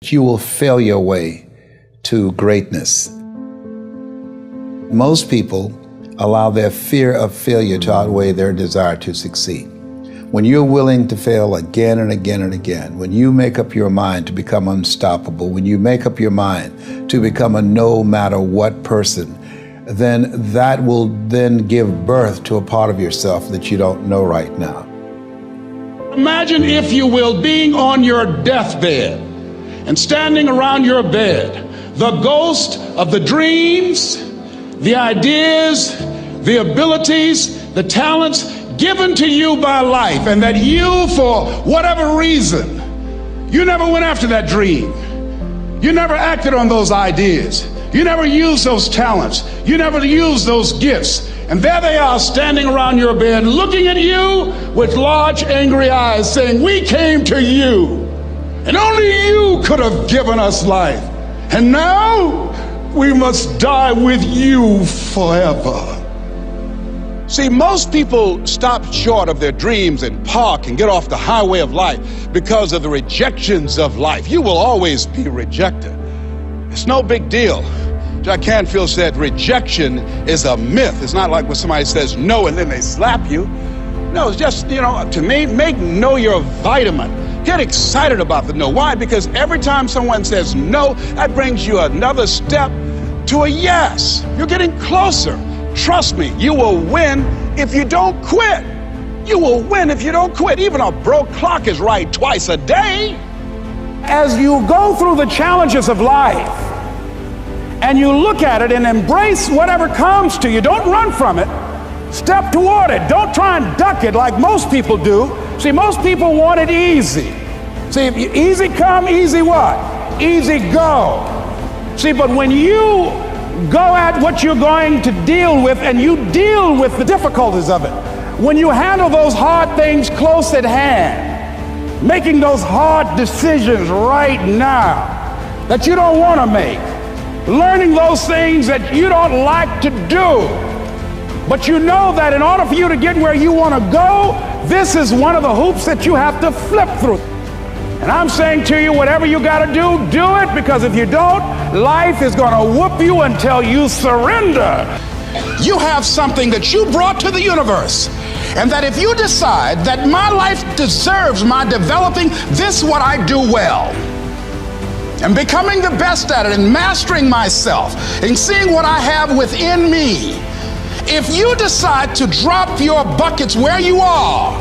You will fail your way to greatness. Most people allow their fear of failure to outweigh their desire to succeed. When you're willing to fail again and again and again, when you make up your mind to become unstoppable, when you make up your mind to become a no matter what person, then that will then give birth to a part of yourself that you don't know right now. Imagine, if you will, being on your deathbed and standing around your bed, the ghost of the dreams, the ideas, the abilities, the talents given to you by life, and that you, for whatever reason, you never went after that dream. You never acted on those ideas. You never used those talents. You never used those gifts. And there they are standing around your bed looking at you with large angry eyes saying, "We came to you, and only you could have given us life. And now we must die with you forever." See, most people stop short of their dreams and park and get off the highway of life because of the rejections of life. You will always be rejected. It's no big deal. Jack Canfield said rejection is a myth. It's not like when somebody says no and then they slap you. No, it's just, to me, make no your vitamin. Get excited about the no. Why? Because every time someone says no, that brings you another step to a yes. You're getting closer. Trust me, you will win if you don't quit. You will win if you don't quit. Even a broke clock is right twice a day. As you go through the challenges of life and you look at it and embrace whatever comes to you, don't run from it. Step toward it. Don't try and duck it like most people do. See, most people want it easy. See, easy come, easy what? Easy go. See, but when you go at what you're going to deal with and you deal with the difficulties of it, when you handle those hard things close at hand, making those hard decisions right now that you don't want to make, learning those things that you don't like to do, but you know that in order for you to get where you want to go, this is one of the hoops that you have to flip through. And I'm saying to you, whatever you got to do it, because if you don't, life is going to whoop you until you surrender. You have something that you brought to the universe, and that if you decide that my life deserves my developing this what I do well, and becoming the best at it, and mastering myself, and seeing what I have within me, if you decide to drop your buckets where you are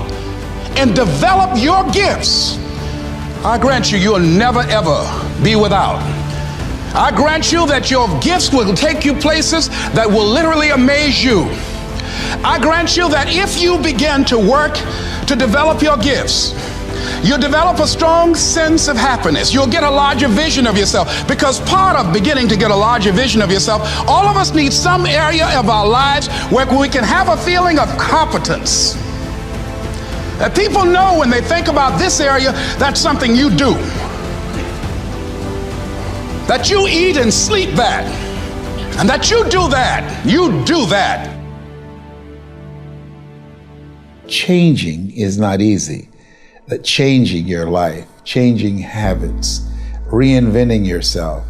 and develop your gifts, I grant you, you'll never ever be without. I grant you that your gifts will take you places that will literally amaze you. I grant you that if you begin to work to develop your gifts, you'll develop a strong sense of happiness. You'll get a larger vision of yourself, because part of beginning to get a larger vision of yourself, all of us need some area of our lives where we can have a feeling of competence. That people know when they think about this area, that's something you do. That you eat and sleep that. And that you do that. You do that. Changing is not easy. That changing your life, changing habits, reinventing yourself,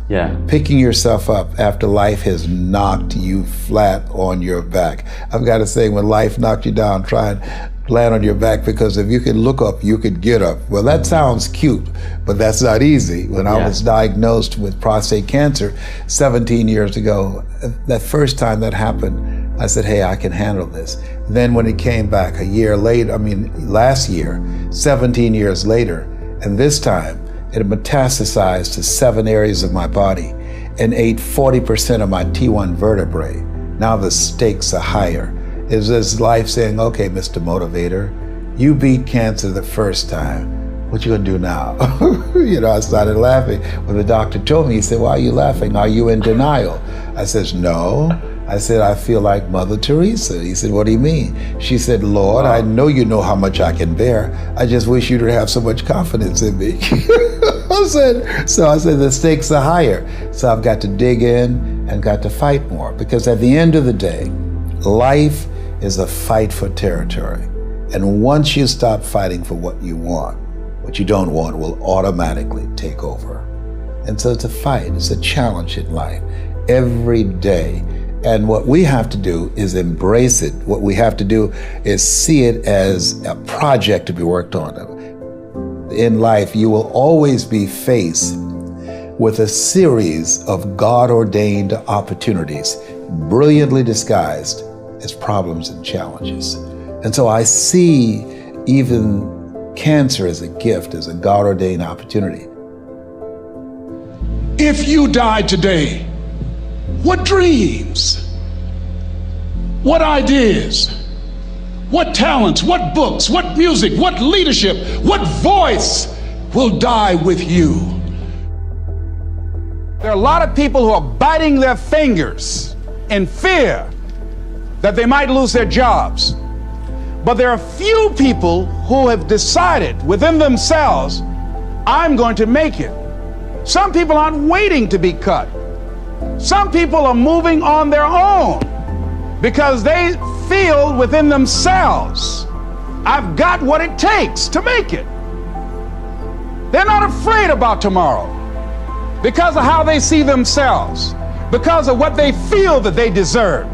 picking yourself up after life has knocked you flat on your back. I've got to say, when life knocked you down, try and land on your back, because if you could look up, you could get up. Well, that sounds cute, but that's not easy. When I was diagnosed with prostate cancer 17 years ago, that first time that happened, I said, hey, I can handle this. Then when it came back a year later, last year, 17 years later, and this time it metastasized to 7 areas of my body and ate 40% of my T1 vertebrae. Now the stakes are higher. It's this life saying, okay, Mr. Motivator, you beat cancer the first time. What you gonna do now? I started laughing. When the doctor told me, he said, why are you laughing? Are you in denial? I said, no. I said, I feel like Mother Teresa. He said, what do you mean? She said, Lord, I know you know how much I can bear. I just wish you to have so much confidence in me. I said, the stakes are higher. So I've got to dig in and got to fight more, because at the end of the day, life is a fight for territory. And once you stop fighting for what you want, what you don't want will automatically take over. And so it's a fight, it's a challenge in life every day. And what we have to do is embrace it. What we have to do is see it as a project to be worked on. In life, you will always be faced with a series of God-ordained opportunities, brilliantly disguised as problems and challenges. And so I see even cancer as a gift, as a God-ordained opportunity. If you died today, what dreams, what ideas, what talents, what books, what music, what leadership, what voice will die with you? There are a lot of people who are biting their fingers in fear that they might lose their jobs. But there are few people who have decided within themselves, I'm going to make it. Some people aren't waiting to be cut. Some people are moving on their own because they feel within themselves, I've got what it takes to make it. They're not afraid about tomorrow because of how they see themselves, because of what they feel that they deserve,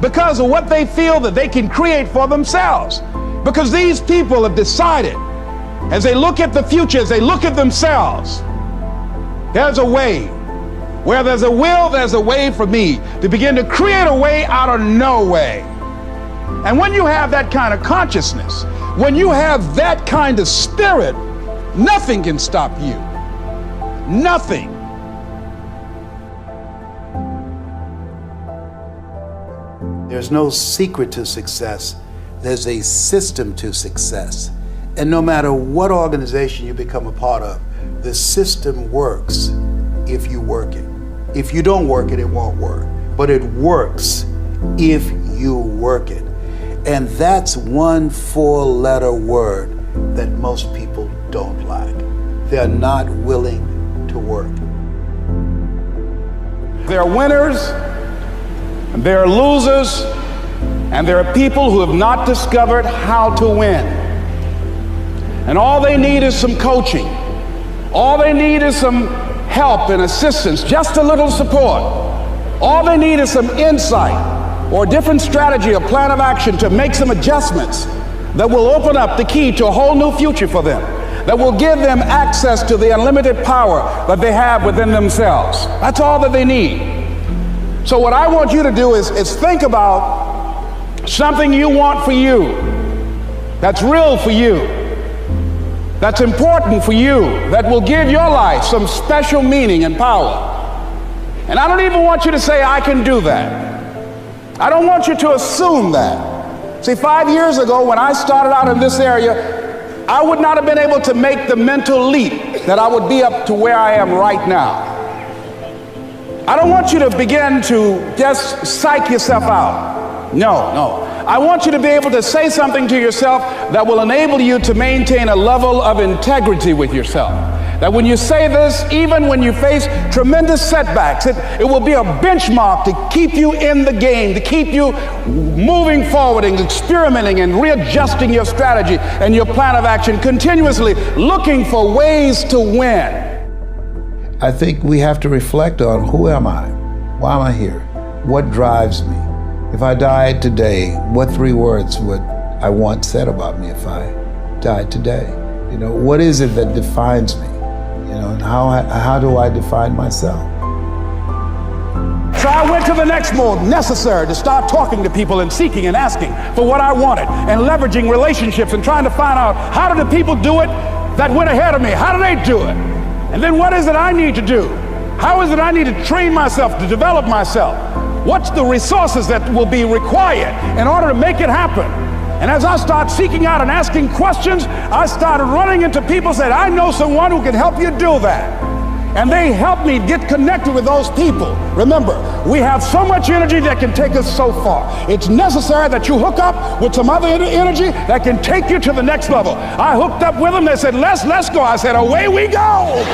because of what they feel that they can create for themselves. Because these people have decided, as they look at the future, as they look at themselves, there's a way. Where there's a will, there's a way for me to begin to create a way out of no way. And when you have that kind of consciousness, when you have that kind of spirit, nothing can stop you. Nothing. There's no secret to success. There's a system to success. And no matter what organization you become a part of, the system works if you work it. If you don't work it, it won't work. But it works if you work it. And that's one 4-letter word that most people don't like. They're not willing to work. There are winners, and there are losers, and there are people who have not discovered how to win. And all they need is some coaching. All they need is some help and assistance, just a little support. All they need is some insight or a different strategy, a plan of action to make some adjustments that will open up the key to a whole new future for them, that will give them access to the unlimited power that they have within themselves. That's all that they need. So what I want you to do is think about something you want for you, that's real for you, that's important for you, that will give your life some special meaning and power. And I don't even want you to say, I can do that. I don't want you to assume that. See, 5 years ago when I started out in this area, I would not have been able to make the mental leap that I would be up to where I am right now. I don't want you to begin to just psych yourself out. No. I want you to be able to say something to yourself that will enable you to maintain a level of integrity with yourself. That when you say this, even when you face tremendous setbacks, it will be a benchmark to keep you in the game, to keep you moving forward and experimenting and readjusting your strategy and your plan of action, continuously looking for ways to win. I think we have to reflect on, who am I? Why am I here? What drives me? If I died today, what 3 words would I want said about me if I died today? You know, what is it that defines me? You know, and how do I define myself? So I went to the next mode necessary to start talking to people and seeking and asking for what I wanted and leveraging relationships and trying to find out, how do the people do it that went ahead of me? How do they do it? And then what is it I need to do? How is it I need to train myself, to develop myself? What's the resources that will be required in order to make it happen? And as I start seeking out and asking questions, I started running into people who said, I know someone who can help you do that. And they helped me get connected with those people. Remember, we have so much energy that can take us so far. It's necessary that you hook up with some other energy that can take you to the next level. I hooked up with them. They said, let's go. I said, away we go.